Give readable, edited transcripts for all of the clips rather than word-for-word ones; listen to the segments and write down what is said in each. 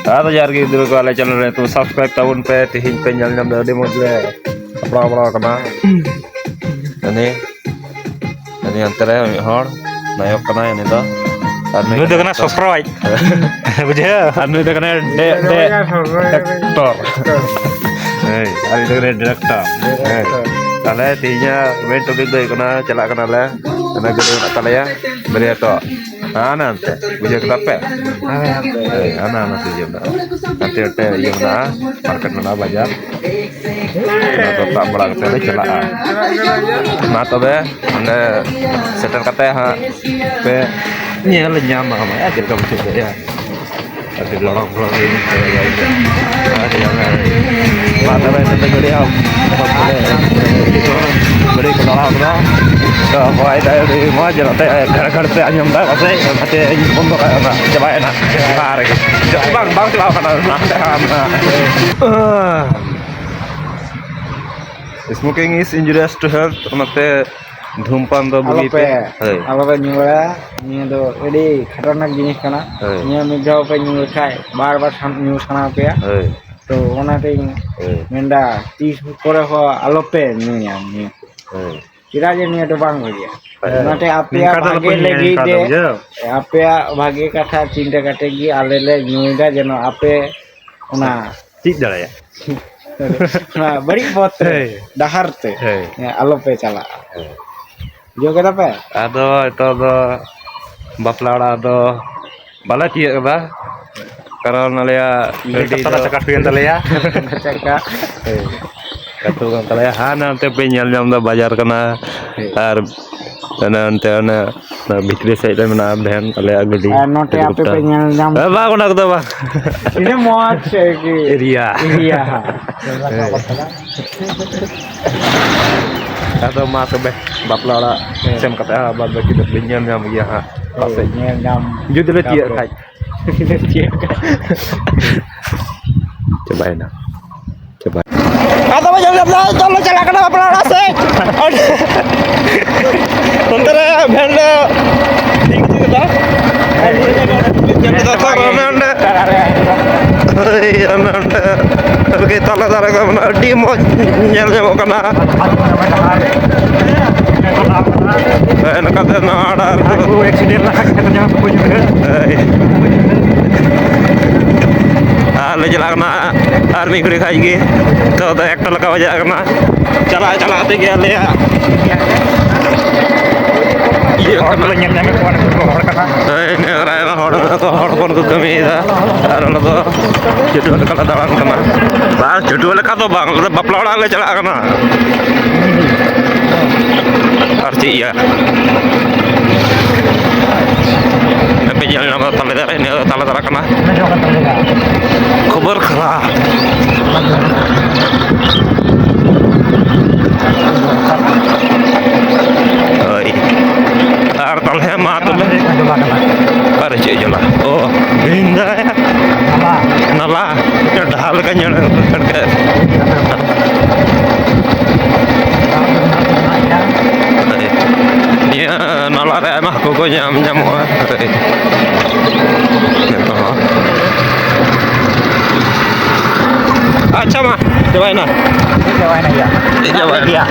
Ada jar gitu ko ala channel itu subscribe tahun pe tihin pe nyal nyam dari modle apa kena ini antara hor nayok kena ini dah Lu udah kena subscribe. Bujaya. anu itu kena direktor hari itu kena direktor kalau tinya main topik deh kena celak kena lah kena gitu kena ya beri atau nanti bujaya ketape nanti jam nanti jam market mana bajar atau tak berang tadi celak nah tobe anda setel kata ha pe nyel nyam sama ya kita mesti ya ada lorong-lorong ini kayak ada yang mata lain tengah dia beri kenal lah wah dari mau aja nanti kerja anyam dah pasti nanti untuk coba enak tarik bang coba smoking is injurious to health nanti धूमपान तो बुगी पे आलोपे Neura निये दो AD खतरनाक जिनिस कना निये मिजाव पे new खाय बार बार न्यू खाना पे तो ओनाते मेंडा 30 करे हो आलोपे न्यूया निये चिरा जे निये तो बांग होया ओनाते आपेया भागे लगी दे आपेया भागे कथा चिंता काटेगी आलेले न्यूगा जनो आपे ओना ठीक दड़ाया ना बड़ी बहुत दहारते आलोपे चला जो कदा पे ado itu do bapla do bala tiya ba karon alia Kita cakap pian talaya. caka katu kan talaya hana ante penyal nyam da bajar kana ar ante ana na bikri sai da mana bhen talaya gadi note ape pe nyal jam ba kona ko ba ini moat ki area atau masuk beh bapla sem kata bab kita penyal nyam ya ha pase nyal jam judul tiya kai coba enak coba atau चलो चला करना अपना रास्ते अंतर भेंडे ठीक ठीक था जब तक भेंडे अनंडे ओके तला तला का बना डी मो nyel nyamuk kena enak kata nada Aku accident lah katanya aku juga. ले चला करना आर्मी खड़ी खाएगी तो एक लगा बजा करना चला चलाते गया ले ये orang nyam nyam ko orang kata. ini orang kon ko kami dah ada lo jadwal kala dalan kena bang jadwal kata bang bapla orang le cala kena arti ya tapi jangan nama tanda ini tanda kena खबर खराब तार तल है मात पर चे जला ओ बिंदा है नला के ढाल का जण करके dia nala re mah ko nyam nyam अच्छा मा जवाई ना ya जवाई dia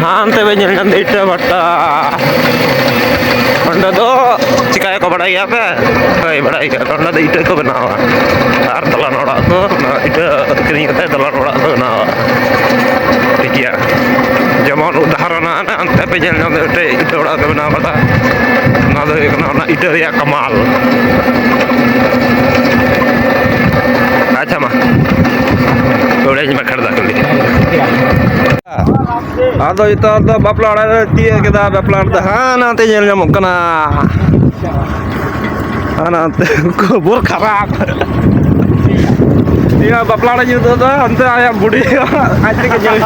हाँ ते वे जन इटे बट्टा अंडा दो चिकाय को बड़ा या पे कई बड़ा या अंडा दे इटे को बनावा तार तला नोड़ा तो ना इटे किनी कते तला नोड़ा तो ना ठीक है जेमन उदाहरण ना अंते पे जन इटे ओड़ा को बनावा था ना दो एक ना इटे या कमाल अच्छा मा थोड़े में खड़ा कर ली ado itu ada bapla ada tiya kita bapla ada hana te nyel nyamuk kena hana te kubur kharak iya bapla ada itu ada ante ayam budi ate ke nyel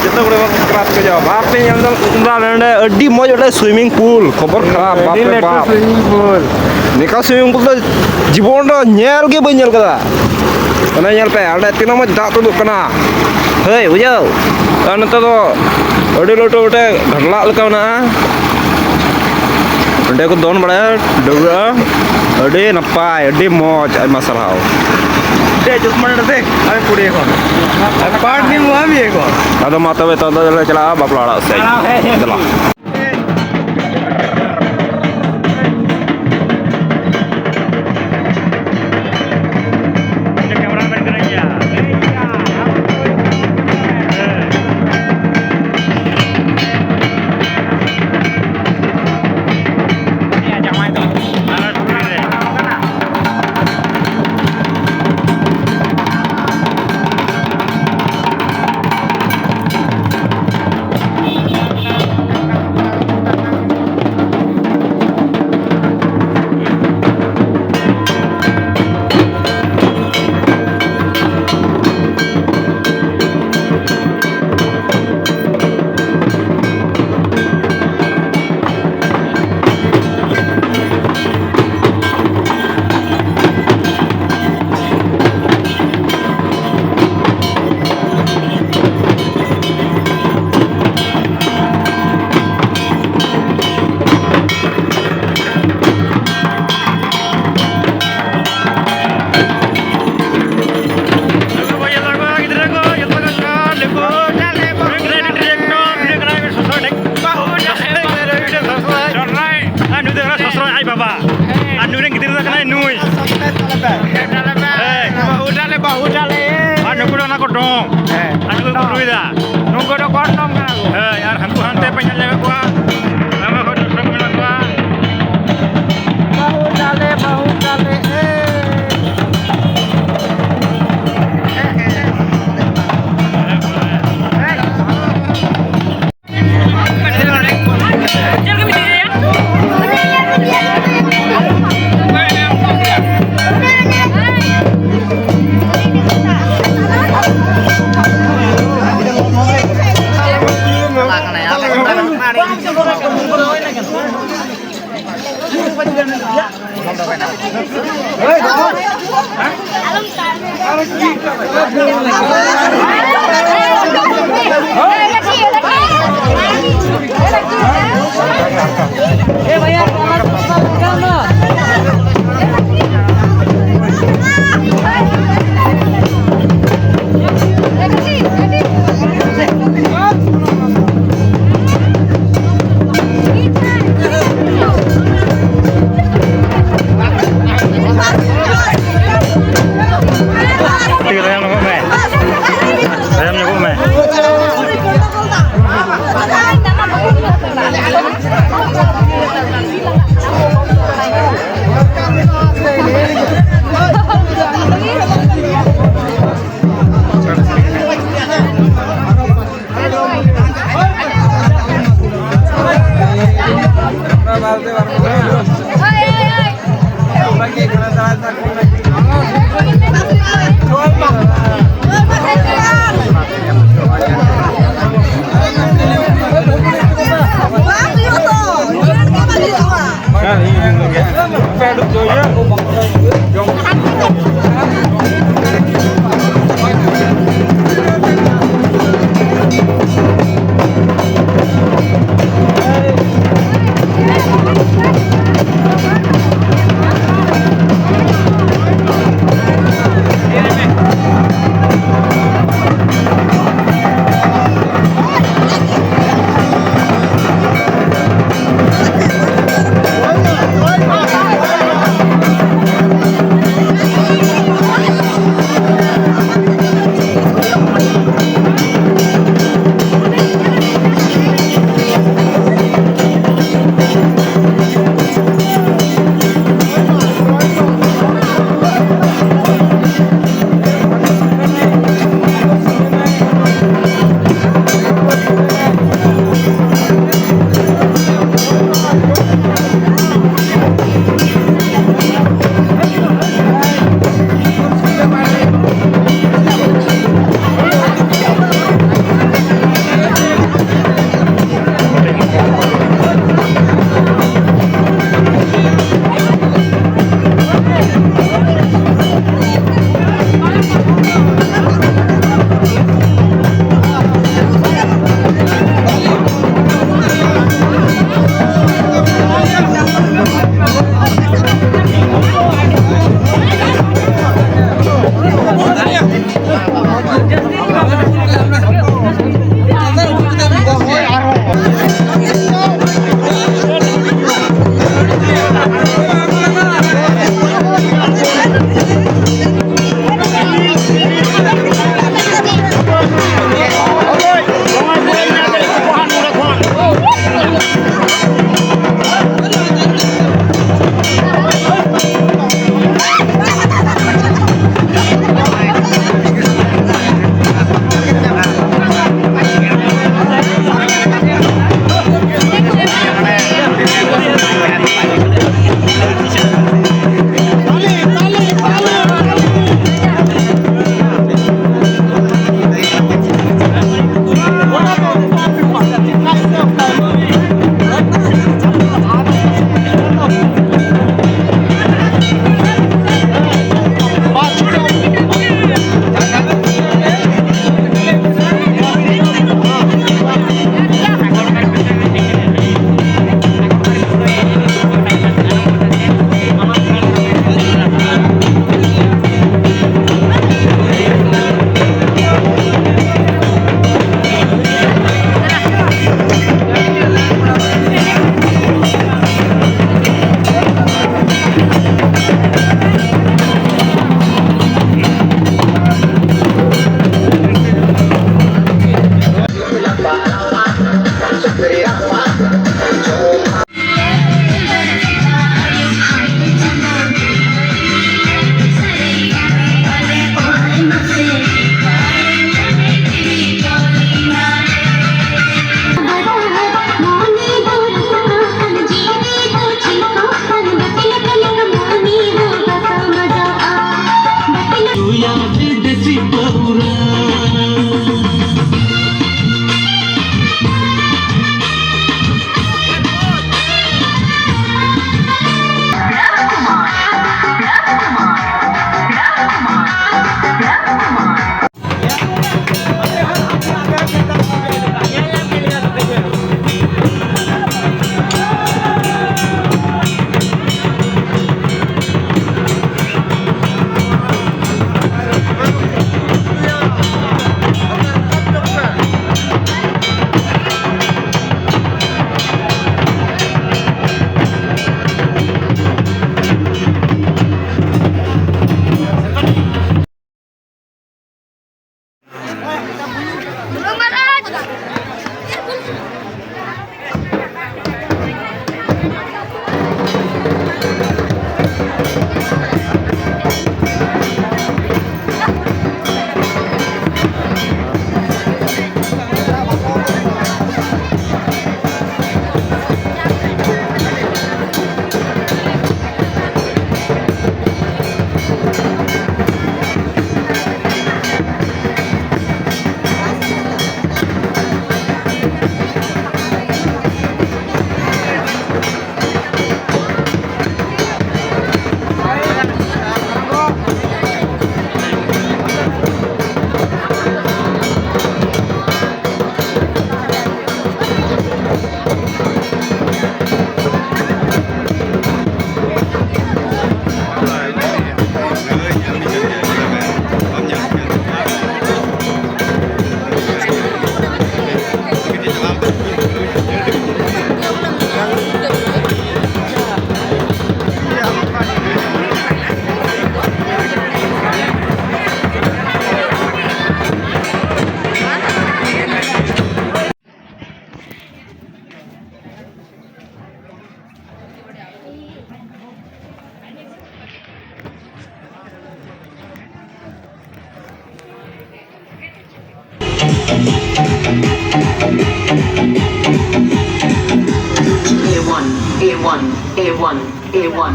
jeta bore keras ke jawab ape nyel nyamuk nande adi moj ada swimming pool kubur kharap bape bap swimming pool nika swimming pool to jibon do nyel ge banyel kada kana nyel pe ada tino moj dak tuduk kana hei bujau nonton to adi loto udah घरला लका ना अंडे को दोन बड़ा Dabra Ade napai, ade moj, ay masarhau. Deh, just mana deh, ay puri ekon. part ni mua mi ko Ado mata be tada jala chala bapla ada say. Jala. A1, A1, A1, A1.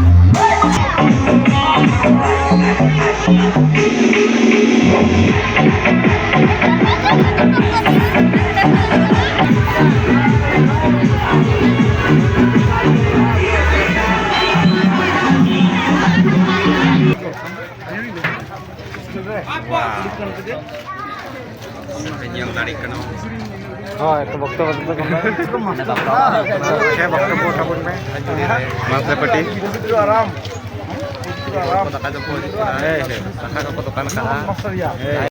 Oh, itu bokto itu kembali. Saya bokto mau sabun pe. Mas seperti Aram. kota-kota po. Eh, saka ko to kana ka.